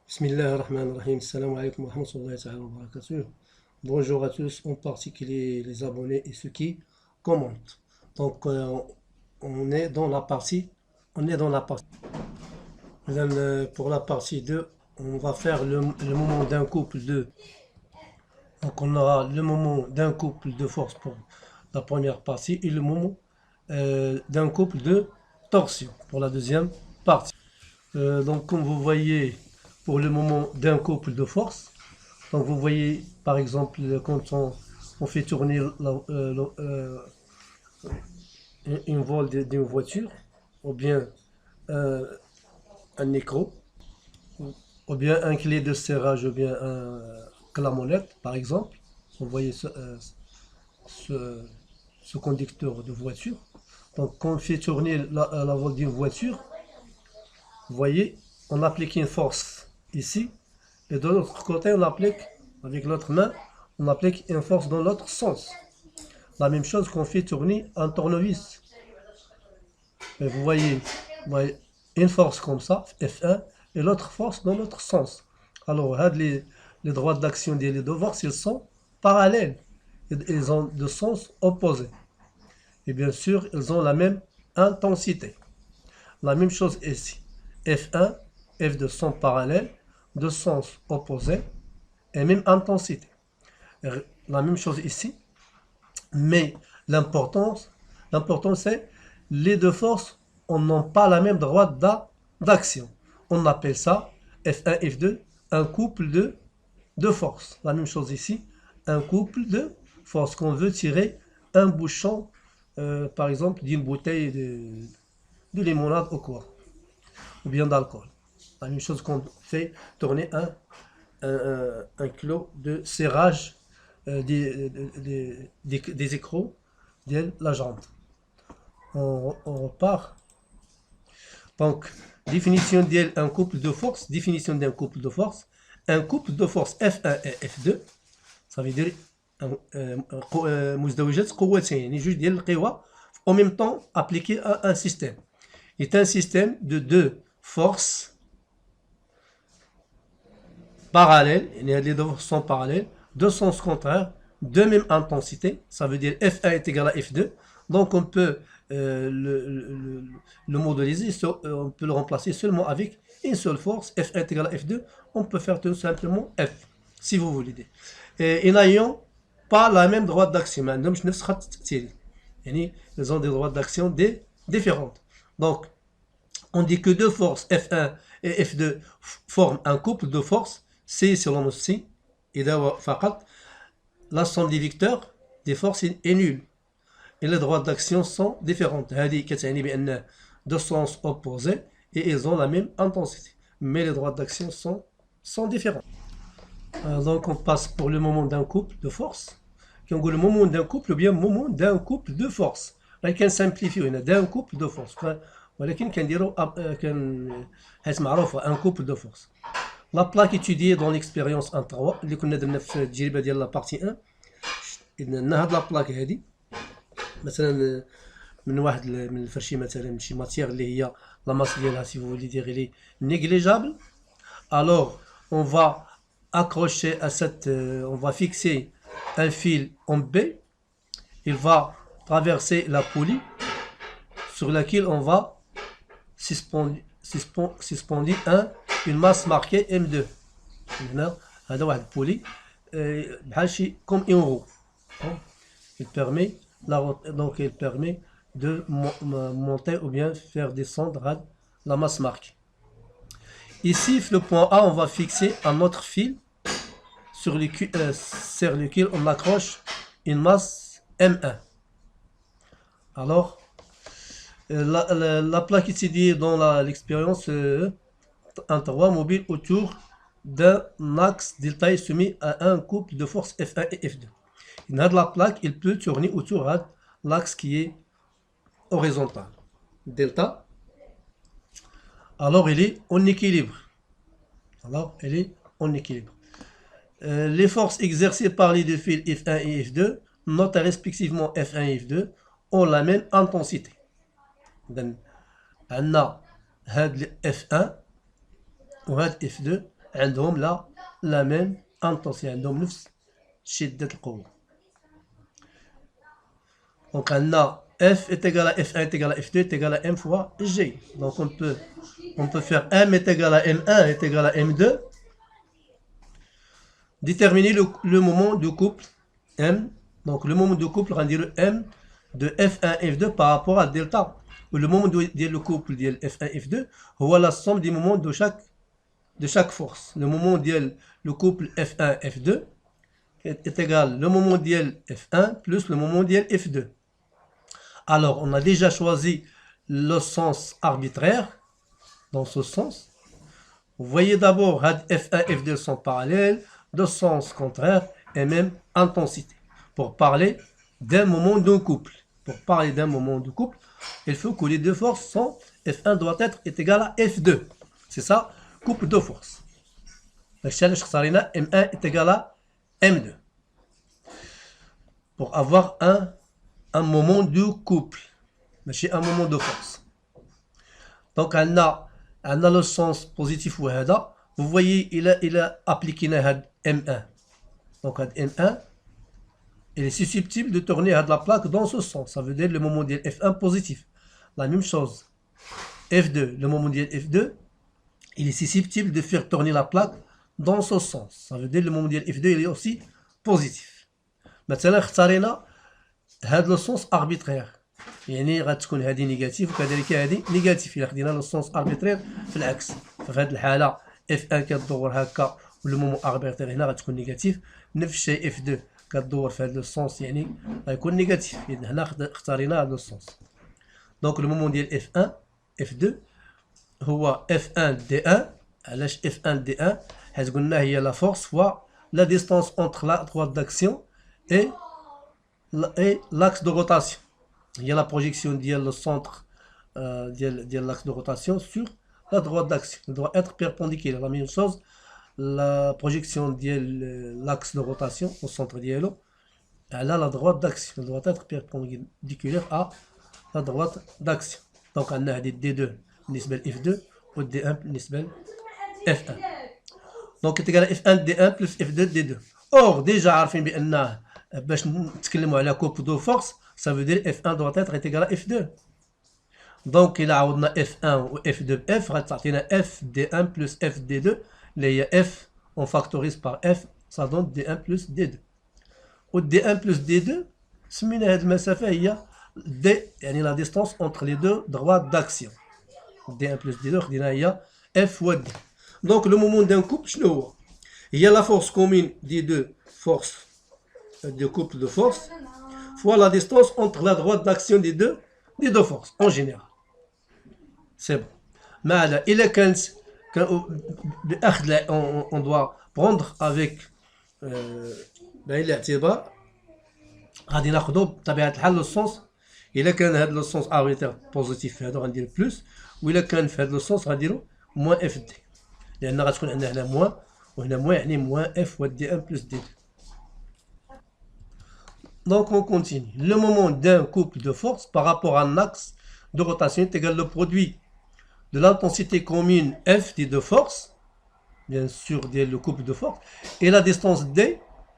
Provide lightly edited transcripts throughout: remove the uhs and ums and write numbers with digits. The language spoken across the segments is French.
Bismillahirrahmanirrahim. Salam alaikum wa rahmatullahi wa barakatuh. Bonjour à tous, en particulier les abonnés et ceux qui commentent. Donc, on est dans la partie. Pour la partie 2, on va faire le moment d'un couple de. Donc, on aura le moment d'un couple de force pour la première partie et le moment d'un couple de torsion pour la deuxième partie. Donc, comme vous voyez, pour le moment d'un couple de force, donc vous voyez par exemple quand on fait tourner une voile d'une voiture, ou bien un écrou, ou bien un clé de serrage, ou bien un clamonnette par exemple. Vous voyez ce conducteur de voiture. Donc quand on fait tourner la voile d'une voiture, vous voyez, on applique une force ici, et de l'autre côté, on applique, avec l'autre main, on applique une force dans l'autre sens. La même chose qu'on fait tourner un tournevis. Et vous voyez, une force comme ça, F1, et l'autre force dans l'autre sens. Alors, les droits d'action des deux forces, ils sont parallèles. Ils ont de sens opposés. Et bien sûr, ils ont la même intensité. La même chose ici. F1, F2 sont parallèles, de sens opposés et même intensité. La même chose ici, mais l'important c'est les deux forces n'ont pas la même droite d'action. On appelle ça F1, F2, un couple de forces. La même chose ici, un couple de forces. Qu'on veut tirer un bouchon, par exemple, d'une bouteille de limonade ou quoi, ou bien d'alcool. La même chose qu'on fait tourner un clou de serrage des écrous de la jante. On repart. Donc, définition d'un couple de force. Définition d'un couple de force. Un couple de force F1 et F2. Ça veut dire مزدوجات قوتين يعني جوج ديال القوى en même temps appliqué à un système. C'est un système de deux forces parallèles, les deux forces sont parallèles, deux sens contraires, de même intensité, ça veut dire F1 est égal à F2, donc on peut le modéliser, on peut le remplacer seulement avec une seule force, F1 est égal à F2, on peut faire tout simplement F, si vous voulez. Et n'ayant pas la même droite d'action, ils ont des droites d'action différentes. Donc, on dit que deux forces, F1 et F2, forment un couple de forces, C selon le C, et la somme des vecteurs des forces est nulle. Et les droites d'action sont différentes. Deux sens opposés et ils ont la même intensité. Mais les droites d'action sont différentes. Donc on passe pour le moment d'un couple de forces. Quand on dit le moment d'un couple, ou bien le moment d'un couple de forces. Là, on simplifie d'un couple de forces. ولكن كنديروا حيت معروفه ان كوبل دو فورس. لا بلاك étudiée dans l'expérience 1 3 اللي كنا درنا في التجربه ديال لا بارتي 1. درنا هاد لا بلاك هادي مثلا من واحد من الفرشي مثلا من شي ماتيير اللي هي لا ماس ديالها سي فو دير لي نيجليجابل. Alors on va accrocher à cette on va fixer un fil en B. Il va traverser la poulie sur laquelle on va suspendu une masse marquée M2. هذا واحد بولي بحال شي comme une roue. Il permet de monter ou bien faire descendre la masse marquée. Ici, le point A, on va fixer un autre fil sur lequel on accroche une masse M1. Alors, la plaque étudiée dans l'expérience 1-3 mobile autour d'un axe delta est soumis à un couple de forces F1 et F2. La plaque, il peut tourner autour de l'axe qui est horizontal. Delta. Alors, il est en équilibre. Les forces exercées par les deux fils F1 et F2, notent respectivement F1 et F2, ont la même intensité. عندنا هاد F1 وهاد F2 عندهم la même intensité, عندهم نفس شدة القوة. Donc on a F est égal à F1 est égal à F2 est égal à M fois G. Donc on peut faire M est égal à M1 est égal à M2. Déterminer le moment de couple M. Donc le moment de couple, on va dire M de F1 F2 par rapport à delta. Le moment de couple de F1 F2, c'est la somme des moments de chaque force. Le moment de le couple F1 F2 est égal le moment de F1 plus le moment de F2. Alors, on a déjà choisi le sens arbitraire dans ce sens. Vous voyez d'abord F1 F2 sont parallèles, de sens contraire et même intensité. Pour parler d'un moment de couple. Pour parler d'un moment de couple, il faut que les deux forces sont F1 doit être égal à F2. C'est ça, couple de forces. M1 est égal à M2. Pour avoir un moment de couple, mais un moment de force. Donc, on a le sens positif. Vous voyez, il a appliqué M1. Donc, M1, il est susceptible de tourner la plaque dans ce sens. Ça veut dire le moment de F1 positif. La même chose. F2, le moment de F2, il est susceptible de faire tourner la plaque dans ce sens. Ça veut dire le moment de F2, il est aussi positif. Maintenant, اختارينا هذا السونس اربيترير يعني غتكون هذه نيجاتيف وكذلك هذه نيجاتيف الا خدينا لو سونس اربيترير في العكس ففي هذه الحاله اف 1 كتدور هكا ولو مومون اربيترير هنا غتكون نيجاتيف نفس الشيء اف 2 كتدور في هذا السونس يعني غيكون نيجاتيف اذا هنا اختارينا هذا السونس دونك لو مومون ديال اف 1 اف 2 هو اف 1 دي 1 علاش اف 1 دي 1 حيت قلنا هي لا فورس فوا لا ديستانس اونتر لا droite d'action et l'axe de rotation. Il y a la projection le centre de l'axe de rotation sur la droite d'action. Il doit être perpendiculaire. La même chose, la projection de l'axe de rotation au centre d'ILO, elle a la droite d'action. Elle doit être perpendiculaire à la droite d'action. Donc, on a des D2 بالنسبة F2 ou D1 بالنسبة F1. Donc, c'est égal à F1 D1 plus F2 D2. Or, déjà, عارفين بأنه باش نتكلموا على couple de force, ça veut dire F1 doit être égal à F2. Donc, il a عوضنا F1 و F2 ب F, غتعطينا F D1 plus F D2, اللي هي F, on factorise par F, ça donne D1 plus D2. و D1 plus D2, سمينا هذه المسافة هي D, يعني la distance entre les deux droites d'action. D1 plus D2 خدينا هي F و D. Donc, le moment d'un couple, شنو هو؟ هي la force commune des deux forces de couple de force fois la distance entre la droite d'action des deux forces en général. C'est bon. Mais il est on doit prendre avec الاعتبار غادي ناخذوا بطبيعه الحال لو سونس الا كان هذا لو سونس اربيتير بوزيتيف هذا غندير بلس والا كان في هذا لو سونس غنديروا موان اف دي لان غتكون عندنا هنا موان وهنا موان يعني موان اف و دي 1 بلس دي 2. Donc on continue. Le moment d'un couple de force par rapport à un axe de rotation est égal au produit de l'intensité commune F des deux forces, bien sûr le couple de force, et la distance D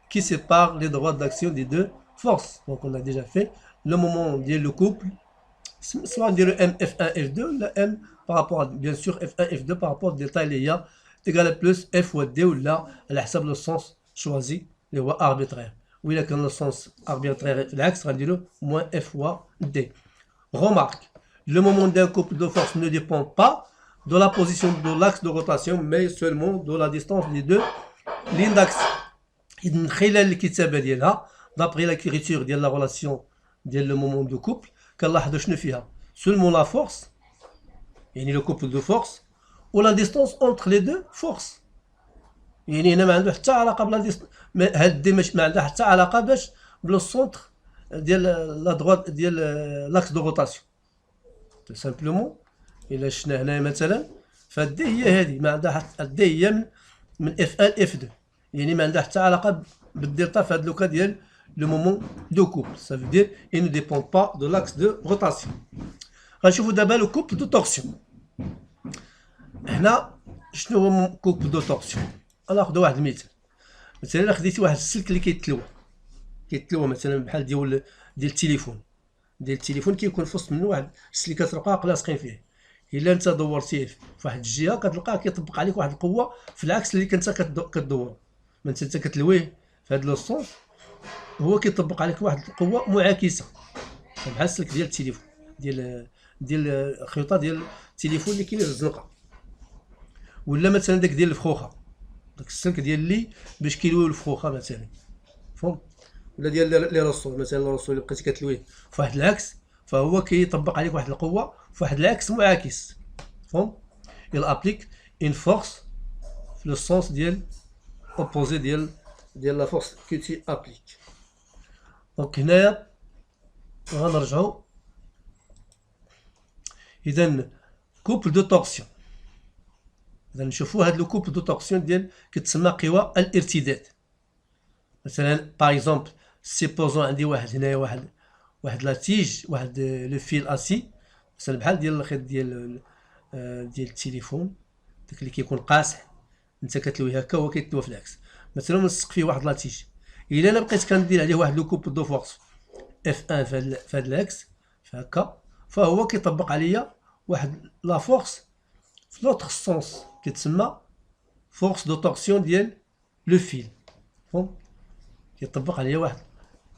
qui sépare les droites d'action des deux forces. Donc on a déjà fait le moment le couple, soit on dit le M F1 F2, le M par rapport à bien sûr F1 F2 par rapport au delta il y a égal à plus F ou D ou là elle a le sens choisi, les voies arbitraires. Oui, là, quand le sens arbitraire l'axe, on va dire moins F fois D. Remarque, le moment d'un couple de force ne dépend pas de la position de l'axe de rotation, mais seulement de la distance des deux lignes d'axe. D'après l'écriture de la relation le moment de couple, seulement la force, et le couple de force, ou la distance entre les deux forces. يعني هنا ما عنده حتى علاقه بلا ديست هاد دي ما عندها حتى علاقه باش بلو سونتر ديال لا دروات ديال لاكس دو روتاسيون سامبلومون الا شفنا هنا مثلا فدي هي هذه ما عندها حتى دي هي من اف 1 اف 2 يعني ما عندها حتى علاقه بالدلتا في هاد لوكا ديال لو مومون دو كوبل ça veut dire il ne dépend pas de l'axe de rotation. غنشوفوا دابا لو كوبل دو تورسيون. هنا شنو هو كوب دو تورسيون؟ ناخذ واحد المثال. مثلا الا خديتي واحد السلك اللي كيتلوى مثلا بحال ديال التليفون كيكون في وسط منه واحد السلكات رقاق لاصقين فيه. الا انت دورتيه في واحد الجهه كتلقاه كيطبق عليك واحد القوه في العكس اللي كنت كدور. ما انت كتلويه في هذا لو سونس، هو كيطبق عليك واحد القوه معاكسه بحال السلك ديال التليفون، ديال الخيوطه ديال التليفون اللي كاين في الزنقه، ولا مثلا داك ديال الفخوخه، داك السلك ديال اللي باش كيلويو الفخوخه مثلا، فهم؟ ولا ديال لي رسول مثلا، الرسول اللي بقيتي كتلويه في واحد العكس، فهو كيطبق عليك واحد القوه في واحد العكس معاكس، فهم؟ il applique une force في لو سونس ديال opposé ديال لا فورس que tu appliques. دونك هنايا غنرجعو اذا كوبل دو تورسيون. اذا نشوفوا هاد لو كوبل دو تورسيون ديال كتسمى قوى الارتداد. مثلا باغ اكزومبل سيبوزون عندي واحد هنايا واحد لا تيج، واحد لو فيل اسي مثلا بحال ديال الخيط ديال التليفون، داك اللي كيكون قاصح انت كتلويه هكا هو كيتلوى في العكس. مثلا نلصق فيه واحد لا تيج، الا انا بقيت كندير عليه واحد لو كوبل دو فورس اف 1 في هاد العكس هكا، فهو كيطبق عليا واحد لا فورس في لوطخ سونس كتسمى فورس دو تورسيون ديال لو فيل، فهم؟ كيطبق عليا واحد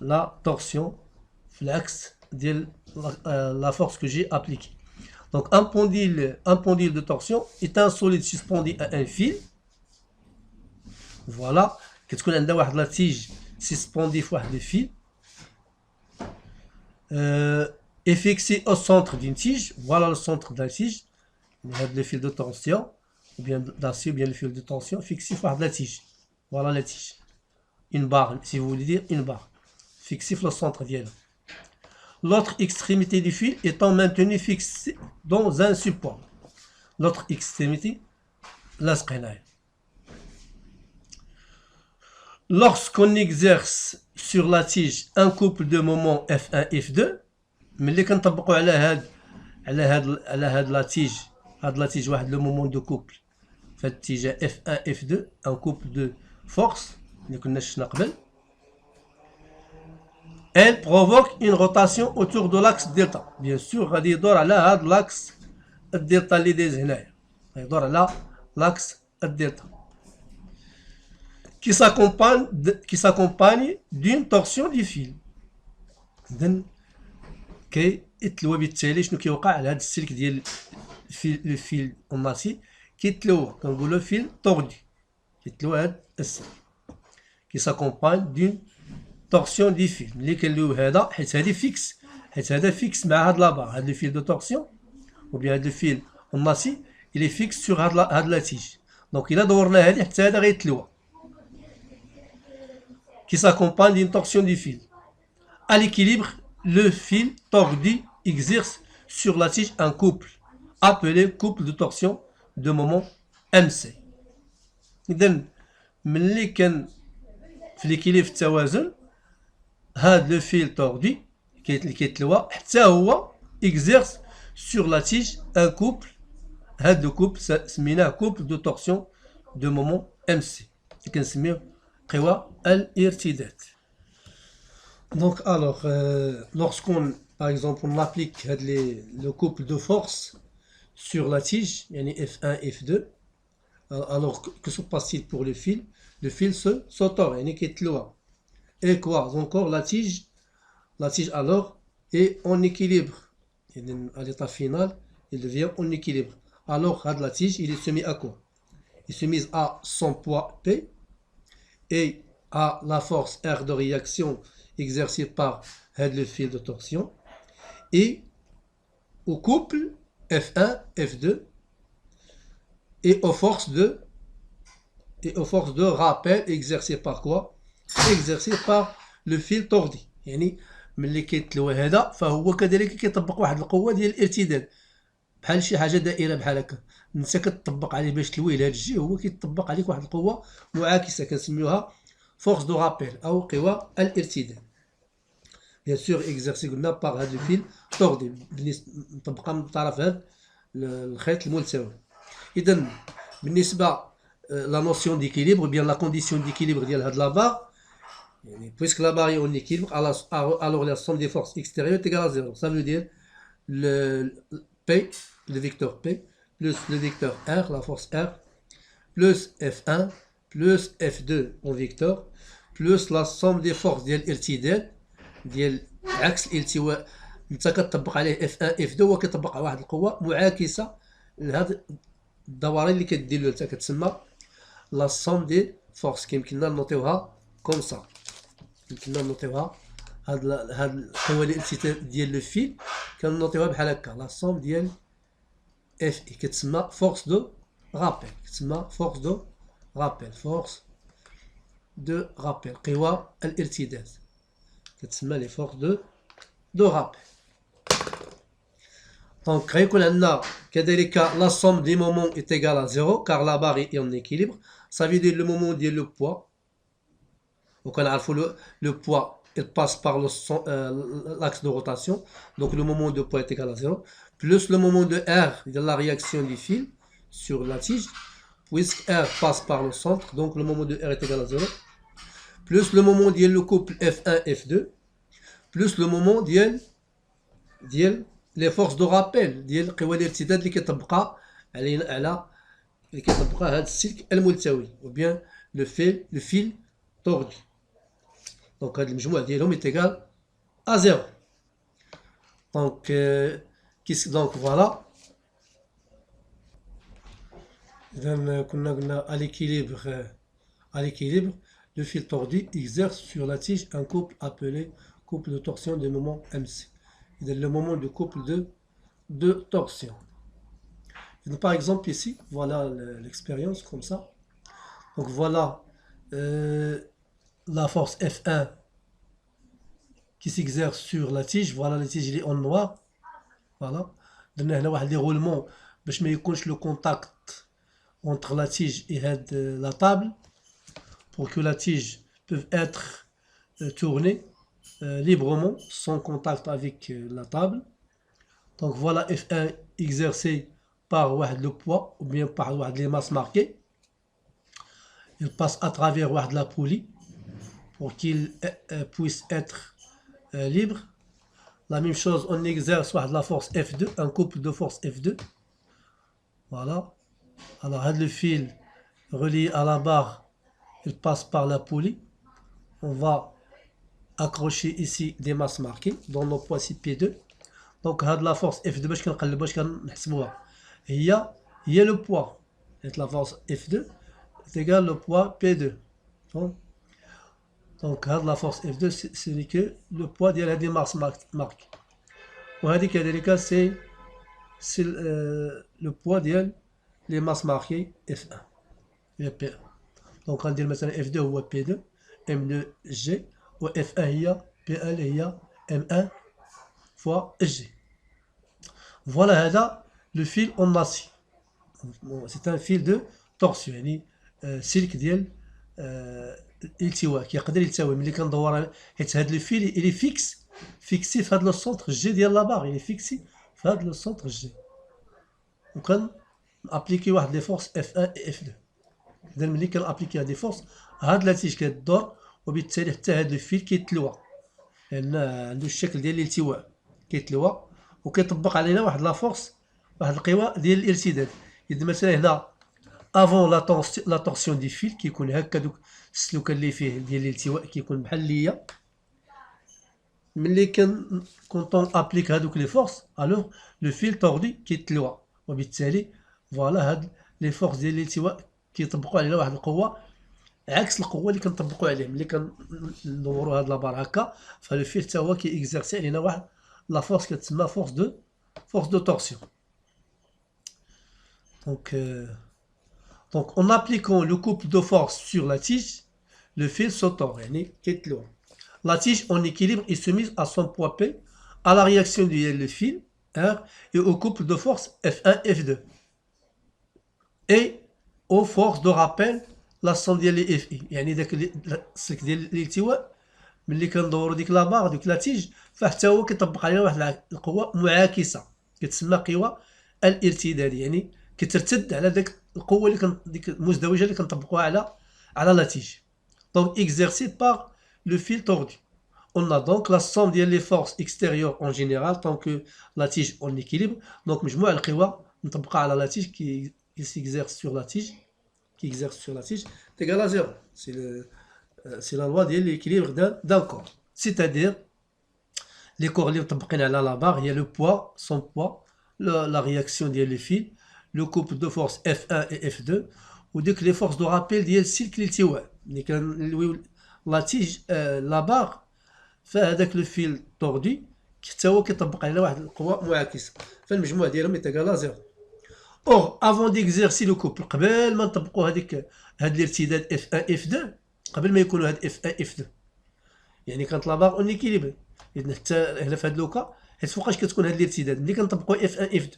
لا تورسيون في العكس ديال la force que j'ai appliquée. Donc un pendule de torsion est un solide suspendu à un fil. Voilà, كتكون عندها واحد لا تيج suspendue في واحد الفيل est fixé au centre d'une tige. Voilà le centre de la tige. Le fil de tension ou bien d'acier ou bien le fil de tension fixé sur la tige. Voilà la tige. Une barre, si vous voulez dire une barre fixée sur le centre d'elle. L'autre extrémité du fil étant maintenue fixée dans un support. L'autre extrémité, la scène. Lorsqu'on exerce sur la tige un couple de moments F1 F2, ملي كنطبقوا على هاد لا تيج واحد لو مومون دو كوبل في هاد الاتجاه F1 F2 ان كوبل دو فورس اللي كنا شفنا قبل. Elle provoque une rotation autour de l'axe delta. Bien sûr غادي يدور على هاد لاكس الدلتا اللي دايز هنايا، يدور على لاكس الدلتا qui s'accompagne d'une torsion du fil. إذا كيتلوى بالتالي شنو كيوقع على هاد السلك ديال لو فيل اوناسي، كيتلوى كنقولو فيل توردي، كيتلوى هاد السلك كي ساكومباين دون تورسيون دي فيل. ملي كنلويو هذا حيت هادي فيكس، حيت هذا فيكس مع هاد لابار، هاد لو فيل دو تورسيون او بيان هاد لو فيل اوناسي الي فيكس سور هاد لا تيج. دونك الا دورنا هادي حتى هذا غيتلوى qui s'accompagne d'une torsion du fil. À l'équilibre, le fil tordu exerce sur la tige un couple appelé couple de torsion de moment MC. إذن ملي كان في l'équilibre في التوازن هاد لو فيل توردي اللي كيتلوى حتى هو exerce sur la tige un couple. هاد لو couple سميناه couple de torsion de moment MC اللي كنسميوه قوى الارتداد. Donc alors lorsqu'on par exemple on applique le couple de force sur la tige يعني F1 F2, alors que se passe-t-il pour le fil? Le fil se tord يعني كيتلوى. Et quoi encore la tige alors est en équilibre. À l'état final il devient en équilibre. Alors la tige il est soumis à quoi? Il est soumis à son poids P et à la force R de réaction exercée par le fil de torsion et au couple F1 F2 et aux forces de rappel exercées par quoi? Exercées par le fil tordu. يعني ملي كيتلوى هذا فهو كذلك كيطبق واحد القوه ديال الارتداد بحال شي حاجه دائره بحال هكا، انت كتطبق عليه باش تلويه لهاد الجهه، هو كيطبق عليك واحد القوه معاكسه كنسميوها فورس دو رابيل او قوى الارتداد. بيان سور اكزرسي قلنا باغ هاد الفيل توردي مطبقه من طرف هاد الخيط الملتوي. اذا بالنسبة la notion d'équilibre, bien la condition d'équilibre ديال هاد la barre, puisque la barre est en équilibre, alors la somme des forces extérieures est égale à 0. Ça veut dire le P, le vecteur P, plus le vecteur R, la force R, plus F1, plus F2 en vecteur, plus la somme des forces ديال الارتداد ديال عكس الالتواء. انت كتطبق عليه F1 F2 هو كيطبق على واحد القوة معاكسة لهاد الدوران اللي كدير له انت، كتسمى لا سوم دي فورس. كيمكننا نوطيوها كوم سا، يمكننا نوطيوها هاد القوى الالتفات ديال لو فيل كنوطيوها بحال هكا، لا سوم ديال اف اي كتسمى فورس دو رابيل، كتسمى فورس دو رابيل، فورس دو رابيل، قوى الارتداد كتسمى لي فورس دو رابيل. دونك غيكون عندنا كذلك لا سوم دي مومون est égale à 0 car la barre est en équilibre. Ça veut dire le moment ديال le poids، وكنعرفوا le poids il passe par l'axe de rotation, donc le moment de poids est égal à 0, plus le moment de R de la réaction du fil sur la tige, puisque R passe par le centre, donc le moment de R est égal à 0, plus le moment ديال le couple F1 F2, plus le moment ديال les forces de rappel ديال قوى الارتداد اللي كيطبقها علينا على اللي كيطبقها هذا السلك الملتوي، ou bien le fil tordu. Donc هاد المجموع ديالهم est égal à 0. Donc donc voilà. إذا كنا قلنا à l'équilibre le fil tordu exerce sur la tige un couple appelé couple de torsion de moment MC. Le moment de couple de torsion. Donc, par exemple ici, voilà l'expérience comme ça. Donc voilà la force F1 qui s'exerce sur la tige. Voilà la tige, il est en noir. Voilà. درنا هنا واحد déroulement باش ما يكونش le contact entre la tige et la table, pour que la tige peut être tournée librement sans contact avec la table. Donc voilà F1 exercé par le poids ou bien par les masses marquées. Il passe à travers la poulie pour qu'il puisse être libre. La même chose, on exerce la force F2, un couple de force F2. Voilà. Alors le fil relié à la barre, il passe par la poulie. On va accrocher ici des masses marquées dans nos poids P2. Donc la force F2 باش كنقلبوا باش كنحسبوها هي le poids. La force F2 est égale le poids P2. Donc la force F2 ce n'est que le poids ديال هذه masses marquées. وهذه كذلك c'est le poids ديال les masses marquées F1 et P1. Donc غندير مثلا F2 هو P2 M2G و F1 هي P1 هي M1 fois G. Voilà هذا le fil en acier. C'est un fil de torsion، يعني سلك ديال الالتواء كيقدر يلتوي ملي كندور، حيت هذا الفيل il est fixé في هذا السونتر جي ديال لا باغ، il est fixé في هذا السونتر جي، وكان ابليكي واحد لي فورس F1 et F2. إذا ملي كنابليكي هاد لي فورس هاد لاتيج كتدور، وبالتالي حتى هاد الفيل كيتلوى لأن عنده الشكل ديال الالتواء، كيتلوى وكيطبق علينا واحد لا فورس، واحد القوى ديال الارتداد. إذا مثلا هنا افون لا طورسيون دي فيل كيكون هكا، دوك السلوكه اللي فيه ديال الالتواء كيكون بحال ليا. ملي كونطون ابليك هادوك لي فورس الوغ لو فيل توردي كيتلوى، وبالتالي فوالا هاد لي فورس ديال الالتواء كيطبقوا علينا واحد القوه عكس القوه اللي كنطبقوا عليه. ملي كندوروا هاد لابار هكا فلو فيل حتى هو كيكزرسي علينا واحد لا فورس كتسمى فورس دو torsion. Donc en appliquant le couple de force sur la tige, le fil s'autore، يعني كيتلوى. La tige en équilibre est soumise à son poids P, à la réaction du fil R et au couple de force F1 F2 et aux forces de rappel la somme ديال Fi، يعني داك السلك ديال الالتواء ملي كندورو ديك لا باغ ديك لا تيج فحتى هو كيطبق علينا واحد القوة معاكسة كتسمى قوى الارتداد، يعني كترتد على داك القوه ديك المزدوجه اللي كنطبقوها على لا تيج. دونك exercée par le fil tordu. On a donc la somme ديال les forces extérieures en général tant que la tige en équilibre. Donc مجموع القوى نطبقها على la tige qui s'exerce sur la tige est égal à 0. C'est la loi de l'équilibre d'un corps. C'est-à-dire les corps اللي مطبقين على la barre, il y a le poids, son poids, la réaction ديال le fil, le couple de force F1 et F2 وديك les forces de rappel ديال السلك الالتواء اللي كان لا تيج لا بار فهذاك لو فيل توردي حتى هو كيطبق على واحد القوة معاكسة فالمجموع ديالهم يتقال زيرو. اور افون ديكزيرسي لو كوبل قبل ما نطبقوا هاد الارتداد F1 F2 قبل ما يكونوا هاد F1 F2 يعني كانت لا بار اون ايكيليبر اذا حتى هنا في هاد لوكا حيت فوقاش كتكون هاد الارتداد ملي كنطبقوا F1 F2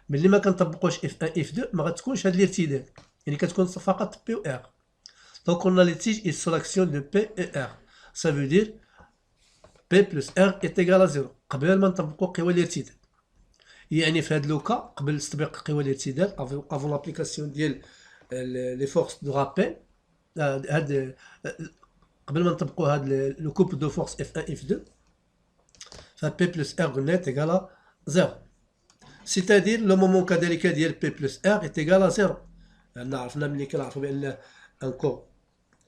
ملي ما كنطبقوش F1 F2 ما غتكونش هاد الارتداد يعني كتكون فقط P و R. Donc on a les tiges et sélection de P et R. Ça veut dire P plus R est égal à 0 قبل ما نطبقوا قوى الارتداد. يعني في هاد لوكا قبل تطبيق قوى الارتداد avant l'application ديال les forces de rappel هاد قبل ما نطبقوا هاد le couple de force F1 F2 ف P plus R قلنا est égal à 0. C'est-à-dire le moment كذلك ديال P plus R est égal à 0. عرفنا ملي كنعرفوا بان un corps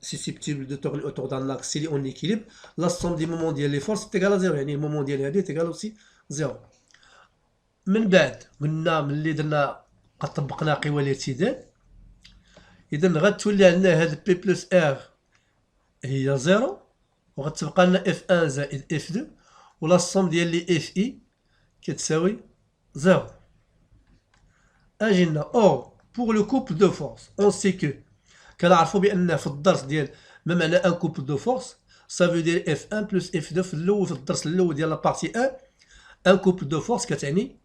susceptible de tourner autour d'un axe s'il est en équilibre, la somme des moments ديال les forces est égale à 0 يعني المومون ديال هادي est égal aussi 0. من بعد قلنا ملي درنا قد طبقنا قوى الارتداد اذا غتولي عندنا هاد بي بلس ار هي 0 وغتبقى لنا F1 زائد F2 ولا الصوم ديال لي FI كتساوي 0. اجينا اور pour le couple de force on sait que كنعرفوا بان في الدرس ديال ما معنى ان كوبل دو فورس ça veut dire F1 plus F2 في الاول في الدرس الاول ديال لا بارتي 1 ان كوبل دو فورس كتعني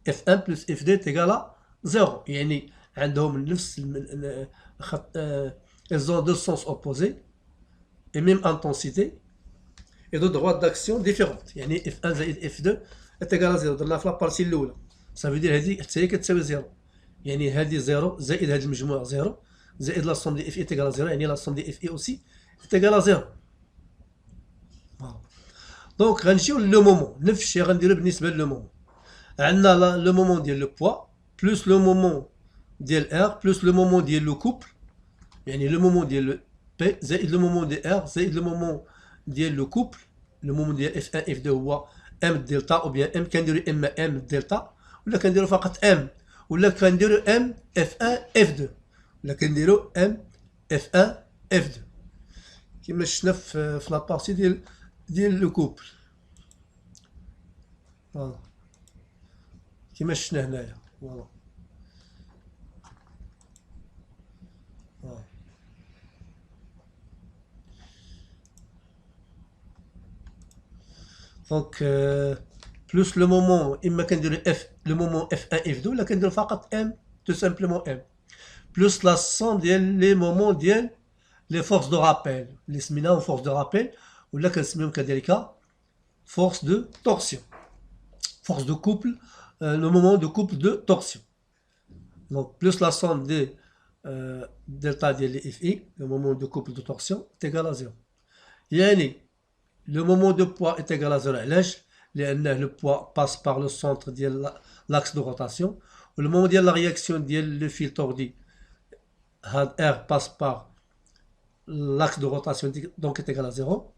F1 plus F2 égal à 0 يعني عندهم نفس ils ont deux sens opposés et même intensité et deux droites d'action différentes يعني F1 زائد F2 est égal à 0 درنا في لا بارتي الاولى ça veut dire هذه حتى هي كتساوي 0 يعني هذه 0 زائد هذا المجموع 0 زائد لا somme دي F est égale à 0 يعني لا somme دي F aussi est égale à 0. دونك غنمشيو لو مومون نفس الشيء غنديرو بالنسبه لو مومون. عندنا لو مومون ديال لو بوا بلس لو مومون ديال ار بلس لو مومون ديال لو كوبل يعني لو مومون ديال بي زائد لو مومون ديال ار زائد لو مومون ديال لو كوبل. لو مومون ديال F1 F2 هو ام دلتا او بيان ام كنديرو اما ام دلتا ولا كنديرو فقط ام ولا كنديرو ام F1 F2 ولا كنديرو ام F1 F2 كيما شفنا في لا بارتي ديال لو كوبل فوالا كيما شفنا هنايا فوالا. دونك بلوس لو مومون اما كنديرو لو مومون F1 F2 ولا كنديرو فقط ام تو سامبلومون ام بلوس لا سون ديال لي مومون ديال لي فورس دو رابيل اللي سميناهم فورس دو رابيل ولا كنسميهم كذلك فورس دو تورسيون force de couple, le moment de couple de torsion. Donc plus la somme de delta de Fi, le moment de couple de torsion, est égal à 0. Yani, le moment de poids est égal à 0. Le poids passe par le centre de l'axe de rotation. Le moment de la réaction de fil tordu, R passe par l'axe de rotation, donc est égal à 0.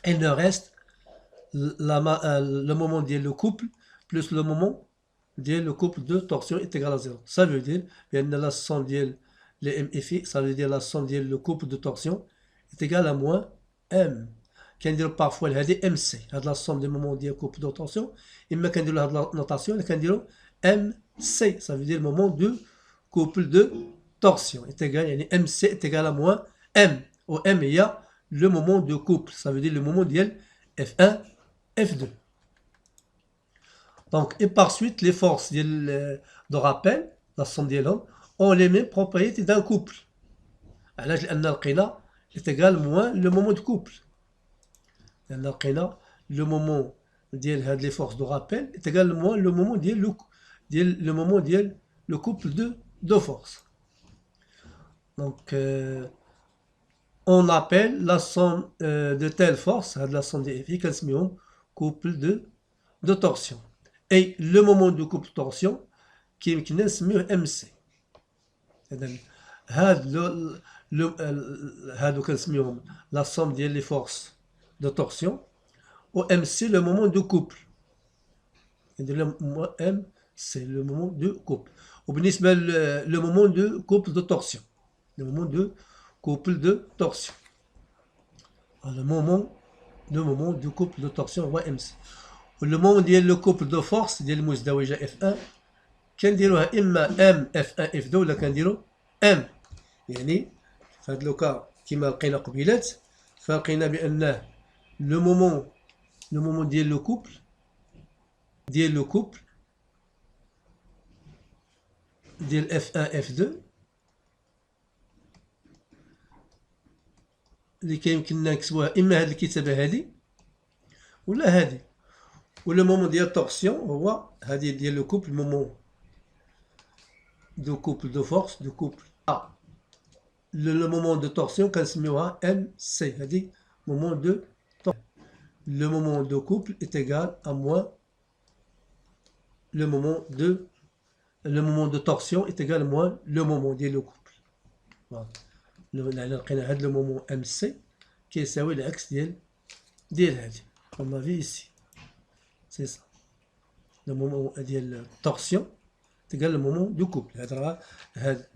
Il ne reste le moment de le couple plus le moment de le couple de torsion est égal à 0. Ça veut dire que la somme de l'MFI, ça veut dire la somme de le couple de torsion est égale à moins M. Qu'on dit parfois MC, la somme des moments de couple de torsion. Et mais qu'on dit la notation, qu'on dit MC, ça veut dire le moment de couple de torsion est égal, MC est égal à moins M. Au M, il y a le moment de couple, ça veut dire le moment de F1, F2. Donc, et par suite, les forces de rappel, la somme des longs, ont les mêmes propriétés d'un couple. Alors, l'alqina est égal moins le moment de couple. L'alqina, le moment des forces de rappel est égal moins le moment le moment le couple de force. Donc, on appelle la somme de telle force, la somme des effets, كنسميهم couple de torsion. Et le moment de couple torsion, كيمكننا نسميوه MC. هادو كنسميوهم la somme ديال les forces de torsion. Au MC, le moment de couple. M, c'est le moment de couple. وبالنسبة le moment de couple de torsion. Le moment de couple de torsion. Le moment du couple de torsion هو MC. le moment ديال le couple de force ديال المزدوجة F1 كنديروها إما M F1 F2 ولا كنديرو M. يعني في هذا لوكا كيما لقينا قبيلات فلقينا بأنه le moment ديال le couple ديال F1 F2 اللي كيمكننا نكتبوها اما هاد الكتابه هادي ولا هادي. ولو مومون ديال التورسيون هو هادي ديال لو كوبل مومون دو كوبل دو فورس دو كوبل لو مومون دو تورسيون كنسميوها ام سي. هادي مومون دو تورسيون. لو مومون دو كوبل est égal à moins le moment de torsion est égal à moins le moment ديال لو كوبل. فوالا لقينا هاد لو مومون ام سي كيساوي العكس ديال هادي. on a vu ici c'est ça le moment ديال التورسيون تقال le moment du couple. هاد